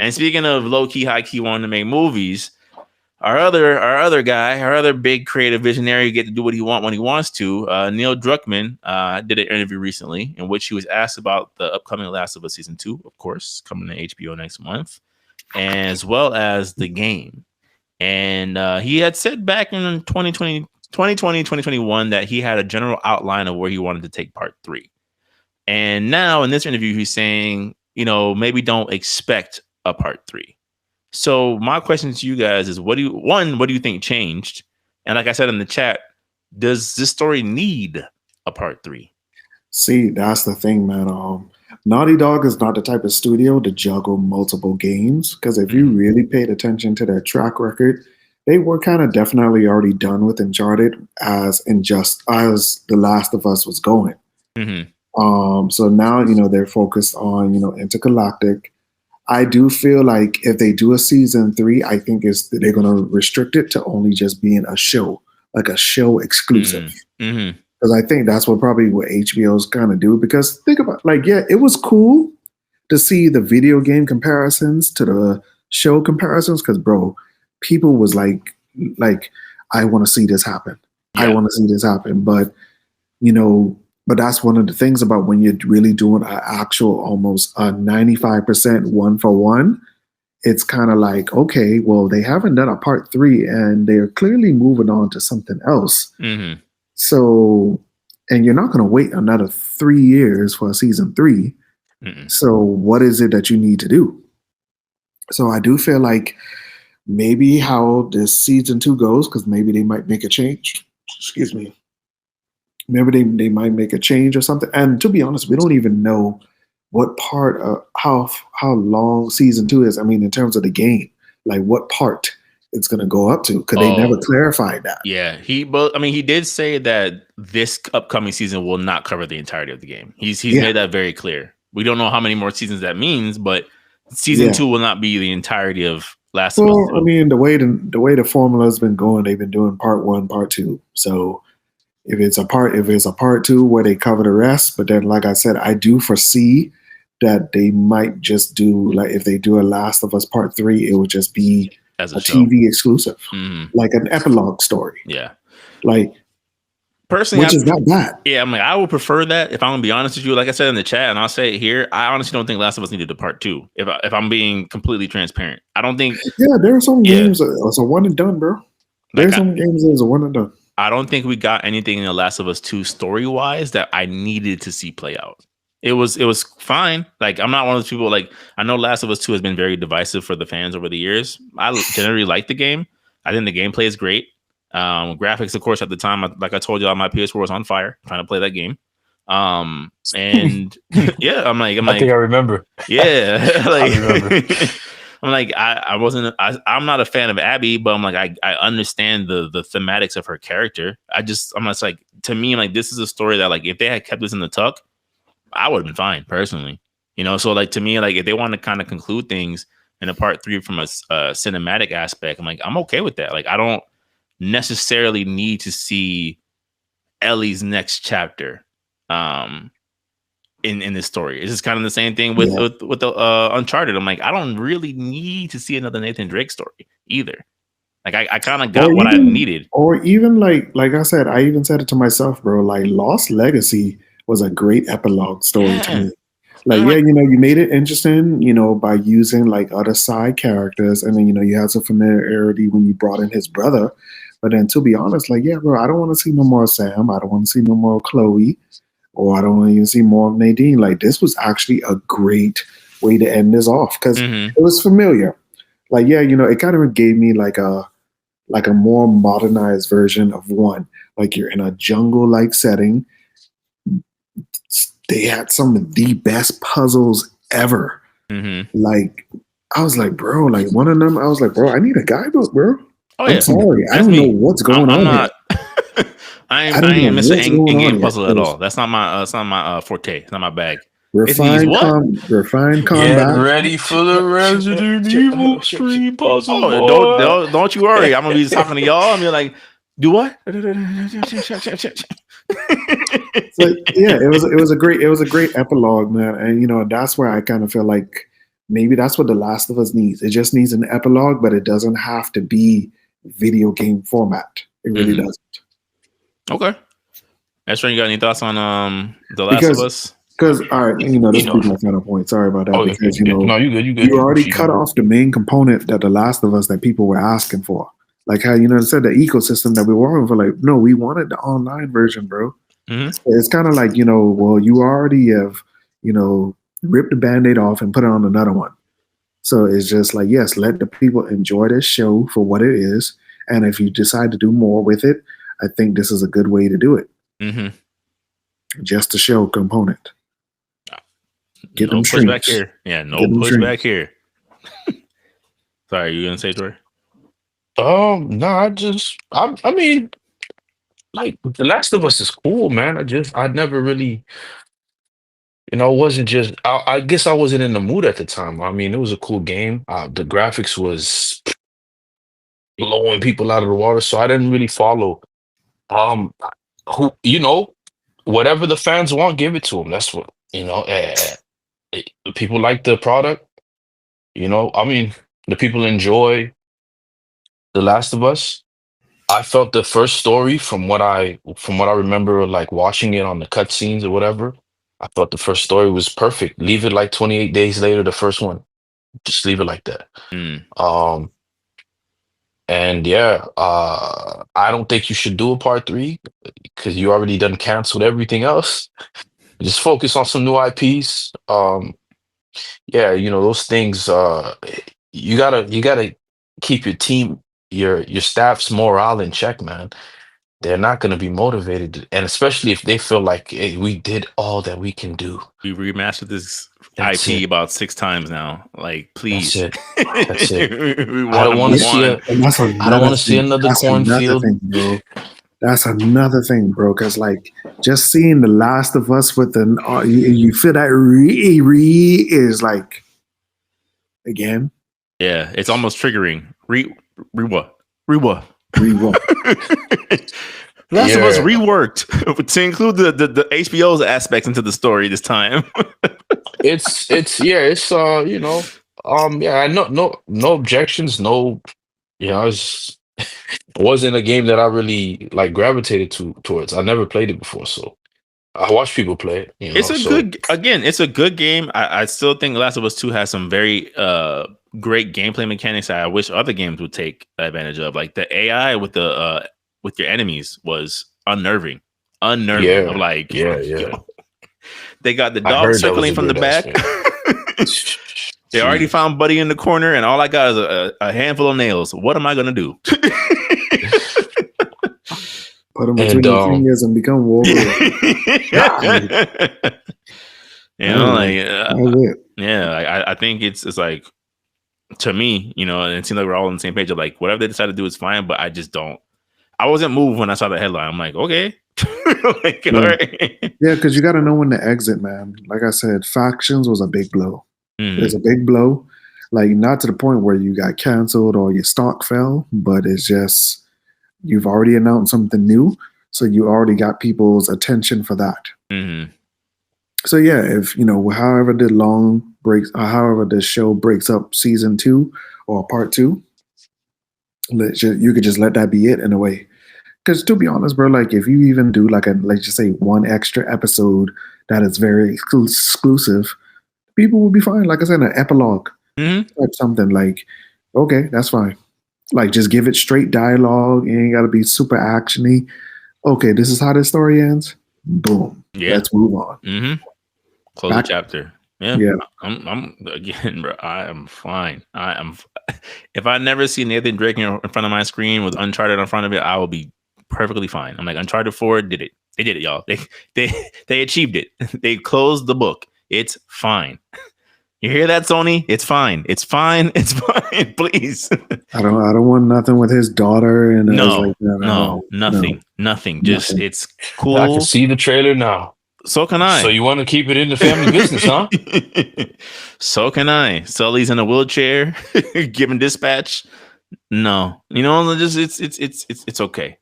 And speaking of low key, high key wanting to make movies, our other big creative visionary get to do what he want when he wants to. Neil Druckmann did an interview recently in which he was asked about the upcoming Last of Us season 2, of course, coming to HBO next month, as well as the game. And he had said back in 2021 that he had a general outline of where he wanted to take part 3. And now in this interview, he's saying, maybe don't expect a part 3. So my question to you guys is, what do you think changed? And like I said in the chat, does this story need a part 3? See, that's the thing, man. Naughty Dog is not the type of studio to juggle multiple games, because if you really paid attention to their track record, they were kind of definitely already done with Uncharted as The Last of Us was going. So now, they're focused on, Intergalactic. I do feel like if they do a season 3, I think they're going to restrict it to only just being a show, like a show exclusive. Because I think that's what HBO's kind of do. Because think about, it was cool to see the video game comparisons to the show comparisons. Because, bro, people was like, I want to see this happen. Yeah. I want to see this happen. But, but that's one of the things about when you're really doing an actual almost 95% one for one. It's kind of like, okay, well, they haven't done a part 3 and they're clearly moving on to something else. So, and you're not going to wait another 3 years for a season 3. So what is it that you need to do? So I do feel like maybe how this season 2 goes, because maybe they might make a change. Excuse me. Maybe they might make a change or something. And to be honest, we don't even know what part of how long season 2 is. I mean, in terms of the game, like what part it's going to go up to, because they never clarified that. Yeah, he did say that this upcoming season will not cover the entirety of the game. He's made that very clear. We don't know how many more seasons that means, but season 2 will not be the entirety of Last of Us. Well, I mean, the way the formula has been going, they've been doing part 1, part 2. So if it's a part 2 where they cover the rest, but then like I said, I do foresee that they might just do, like, if they do a Last of Us part 3, it would just be as a TV exclusive, like an epilogue story. Yeah, like personally, which is not bad. Yeah, I would prefer that. If I'm gonna be honest with you, like I said in the chat, and I'll say it here, I honestly don't think Last of Us needed a part 2. If I'm being completely transparent, I don't think. Yeah, there are some games it's a one and done, bro. There's some games that's a one and done. I don't think we got anything in The Last of Us 2 story wise that I needed to see play out. It was fine. Like, I'm not one of those people, like, I know Last of Us 2 has been very divisive for the fans over the years. I generally like the game. I think the gameplay is great. Graphics, of course, at the time, like I told y'all, my PS4 was on fire trying to play that game. And yeah, I'm like, I think I remember. Yeah, like, I remember. I'm like, I'm not a fan of Abby, but I'm like, I understand the thematics of her character. I'm just like, to me, like, this is a story that, like, if they had kept this in the tuck, I would have been fine personally, so like, to me, like, if they want to kind of conclude things in a part 3 from a cinematic aspect, I'm like, I'm okay with that. Like, I don't necessarily need to see Ellie's next chapter in this story. It's just kind of the same thing with the Uncharted. I'm like, I don't really need to see another Nathan Drake story either. Like, I kind of got what I needed. Or even like I said, I even said it to myself, bro, like Lost Legacy was a great epilogue story to me. Like, you made it interesting, by using like other side characters. And then, you had some familiarity when you brought in his brother. But then, to be honest, like, bro, I don't want to see no more Sam. I don't want to see no more Chloe. Or I don't want to even see more of Nadine. Like, this was actually a great way to end this off. Because it was familiar. Like, it kind of gave me like a more modernized version of 1. Like, you're in a jungle-like setting. They had some of the best puzzles ever. Like, I was like, bro, like, one of them, I was like, bro, I need a guidebook, bro. Oh, I'm sorry. I don't know what's going on. I ain't missing in-game puzzle at all. That's not my forte. It's not my bag. Refined combat. Get ready for the Resident Evil stream puzzle. Oh, don't you worry. I'm gonna be talking to y'all and be like, do what? So, it was a great epilogue, man. And that's where I kind of feel like maybe that's what The Last of Us needs. It just needs an epilogue, but it doesn't have to be video game format. It really doesn't. Okay. Esther, you got any thoughts on The Last of Us? Because, all right, this is my final point. Sorry about that. Because, no, you good. You already cut off the main component that The Last of Us that people were asking for. Like how, it said the ecosystem that we were working for. Like, no, we wanted the online version, bro. It's kind of like, well, you already have, ripped the Band-Aid off and put it on another one. So it's just like, yes, let the people enjoy this show for what it is. And if you decide to do more with it, I think this is a good way to do it. Just a show component. Get no them pushback here. Yeah, no pushback here. Sorry, you gonna say, Troy? No, I mean, like The Last of Us is cool, man. I never really, wasn't just. I guess I wasn't in the mood at the time. I mean, it was a cool game. The graphics was blowing people out of the water, so I didn't really follow. Who whatever the fans want, give it to them. That's what people like the product. I mean, the people enjoy The Last of Us. I felt the first story from what I remember, like watching it on the cutscenes or whatever. I thought the first story was perfect. Leave it like 28 days later, the first one. Just leave it like that. And yeah, I don't think you should do a part 3 because you already done canceled everything else. Just focus on some new IPs. Yeah, those things. You gotta keep your team, your staff's morale in check, man. They're not gonna be motivated, and especially if they feel like, hey, we did all that we can do. We remastered this That's IP it. about 6 times now. Like, please. That's it. That's it. We I don't want to see another cornfield. Bro. That's another thing, bro. Because like just seeing The Last of Us with an you feel that re is like again. Yeah, it's almost triggering. Re-what? Last of Us reworked to include the HBO's aspects into the story this time. No objections, no, it wasn't a game that I really like gravitated towards. I never played it before, so I watch people play it. It's a good game. I still think Last of Us 2 has some very great gameplay mechanics that I wish other games would take advantage of. Like the AI with your enemies was unnerving. Yeah, I'm like, yeah. They got the dog circling from the back. They already found Buddy in the corner, and all I got is a handful of nails. What am I gonna do? Put them between your fingers and become Wolverine. I think it's like, to me, and it seems like we're all on the same page of like, whatever they decide to do is fine, but I just don't. I wasn't moved when I saw the headline. I'm like, okay. All right. Yeah, because you got to know when to exit, man. Like I said, Factions was a big blow. It's a big blow. Like, not to the point where you got canceled or your stock fell, but it's just, you've already announced something new. So you already got people's attention for that. So yeah, if, however the show breaks up season 2 or part 2, you could just let that be it in a way. Because to be honest, bro, like if you even do like let's just say one extra episode that is very exclusive, people will be fine. Like I said, an epilogue type something like, okay, that's fine. Like just give it straight dialogue. You ain't got to be super actiony. Okay, this is how this story ends. Boom. Yeah. Let's move on. Close the chapter. Yeah. I'm again, bro. I am fine. If I never see Nathan Drake in front of my screen with Uncharted in front of it, I will be perfectly fine. I'm like, Uncharted 4 did it. They did it, y'all. They achieved it. They closed the book. It's fine. You hear that, Sony? It's fine. It's fine. It's fine. Please. I don't want nothing with his daughter and nothing. Just it's cool. I can see the trailer now. So can I. So you want to keep it in the family business, huh? So can I. Sully's in a wheelchair, giving dispatch. No, just it's okay.